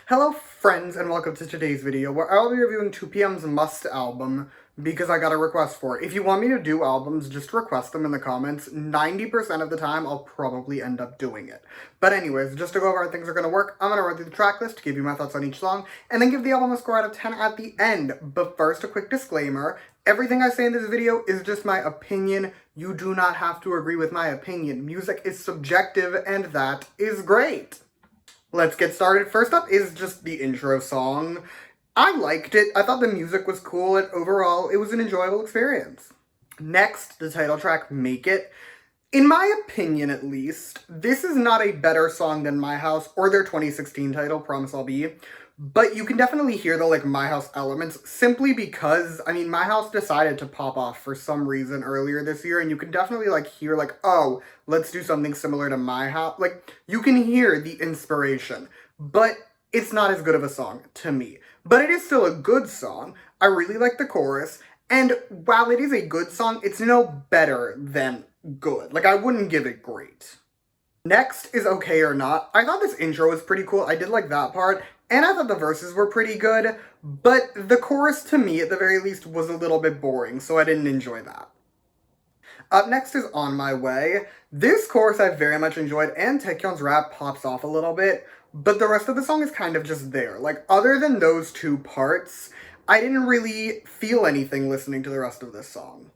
Hello friends and welcome to today's video where I'll be reviewing 2PM's Must album because I got a request for it. If you want me to do albums, just request them in the comments. 90% of the time I'll probably end up doing it. But anyways, just to go over how things are going to work, I'm going to run through the track list, give you my thoughts on each song, and then give the album a score out of 10 at the end. But first, a quick disclaimer. Everything I say in this video is just my opinion. You do not have to agree with my opinion. Music is subjective and that is great. Let's get started. First up is just the intro song. I liked it. I thought the music was cool, and overall, it was an enjoyable experience. Next, the title track, Make It. In my opinion, at least, this is not a better song than My House or their 2016 title, Promise I'll Be. But you can definitely hear the, My House elements simply because, My House decided to pop off for some reason earlier this year, and you can definitely, hear, oh, let's do something similar to My House. You can hear the inspiration, but it's not as good of a song to me. But it is still a good song. I really like the chorus, and while it is a good song, it's no better than good. I wouldn't give it great. Next is Okay or Not. I thought this intro was pretty cool. I did like that part. And I thought the verses were pretty good, but the chorus, to me, at the very least, was a little bit boring, so I didn't enjoy that. Up next is On My Way. This chorus I very much enjoyed, and Taecyeon's rap pops off a little bit, but the rest of the song is kind of just there. Other than those two parts, I didn't really feel anything listening to the rest of this song.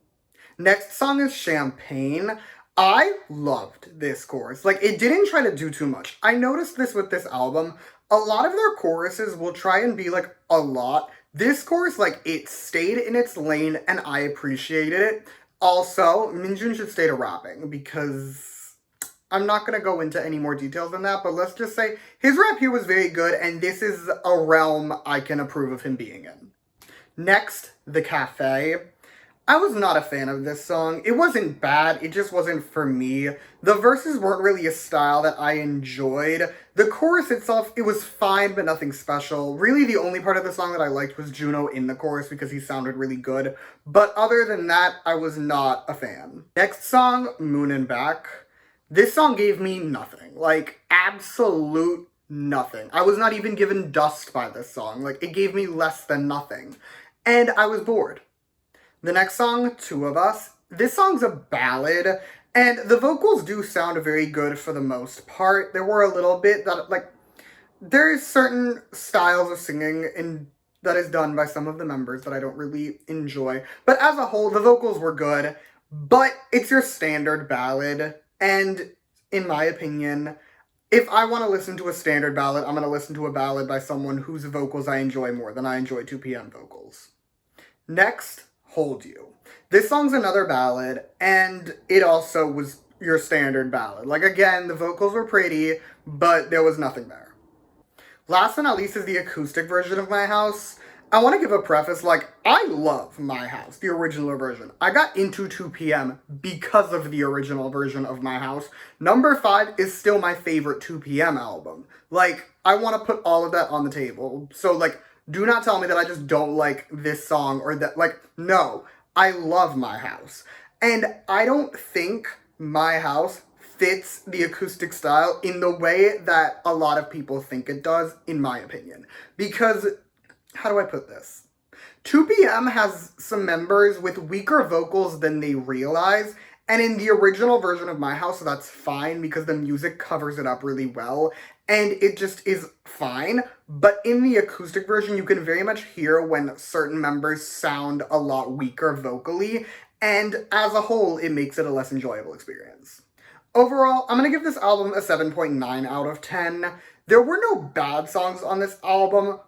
Next song is Champagne. I loved this chorus. It didn't try to do too much. I noticed this with this album. A lot of their choruses will try and be, a lot. This chorus, it stayed in its lane, and I appreciated it. Also, Minjun should stay to rapping, because I'm not going to go into any more details than that, but let's just say his rap here was very good, and this is a realm I can approve of him being in. Next, The Cafe. I was not a fan of this song. It wasn't bad, it just wasn't for me. The verses weren't really a style that I enjoyed. The chorus itself, it was fine, but nothing special. Really, the only part of the song that I liked was Juno in the chorus because he sounded really good. But other than that, I was not a fan. Next song, Moon and Back. This song gave me nothing. Absolute nothing. I was not even given dust by this song. It gave me less than nothing. And I was bored. The next song, Two of Us. This song's a ballad, and the vocals do sound very good for the most part. There were a little bit that, there's certain styles of singing that is done by some of the members that I don't really enjoy. But as a whole, the vocals were good, but it's your standard ballad, and in my opinion, if I want to listen to a standard ballad, I'm going to listen to a ballad by someone whose vocals I enjoy more than I enjoy 2PM vocals. Next, Hold You. This song's another ballad, and it also was your standard ballad. Again, the vocals were pretty, but there was nothing there. Last but not least is the acoustic version of My House. I want to give a preface, I love My House, the original version. I got into 2PM because of the original version of My House. Number 5 is still my favorite 2PM album. I want to put all of that on the table. So, do not tell me that I just don't like this song or that, no, I love My House. And I don't think My House fits the acoustic style in the way that a lot of people think it does, in my opinion. Because, how do I put this? 2PM has some members with weaker vocals than they realize, and in the original version of My House, that's fine because the music covers it up really well, and it just is fine. But in the acoustic version, you can very much hear when certain members sound a lot weaker vocally, and as a whole, it makes it a less enjoyable experience. Overall, I'm going to give this album a 7.9 out of 10. There were no bad songs on this album,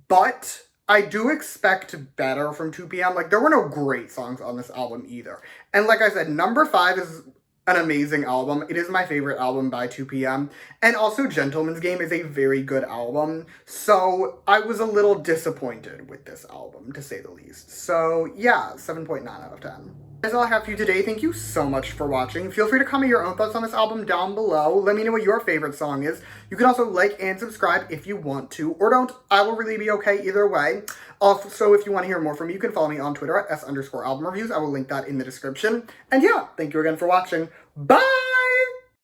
but I do expect better from 2PM. There were no great songs on this album either. And like I said, number 5 is an amazing album. It is my favorite album by 2PM. And also, Gentleman's Game is a very good album. So I was a little disappointed with this album, to say the least. So yeah, 7.9 out of 10. That's all I have for you today. Thank you so much for watching. Feel free to comment your own thoughts on this album down below. Let me know what your favorite song is. You can also like and subscribe if you want to, or don't. I will really be okay either way. Also, if you want to hear more from me, you can follow me on Twitter at @S_album reviews. I will link that in the description. And yeah, thank you again for watching. Bye!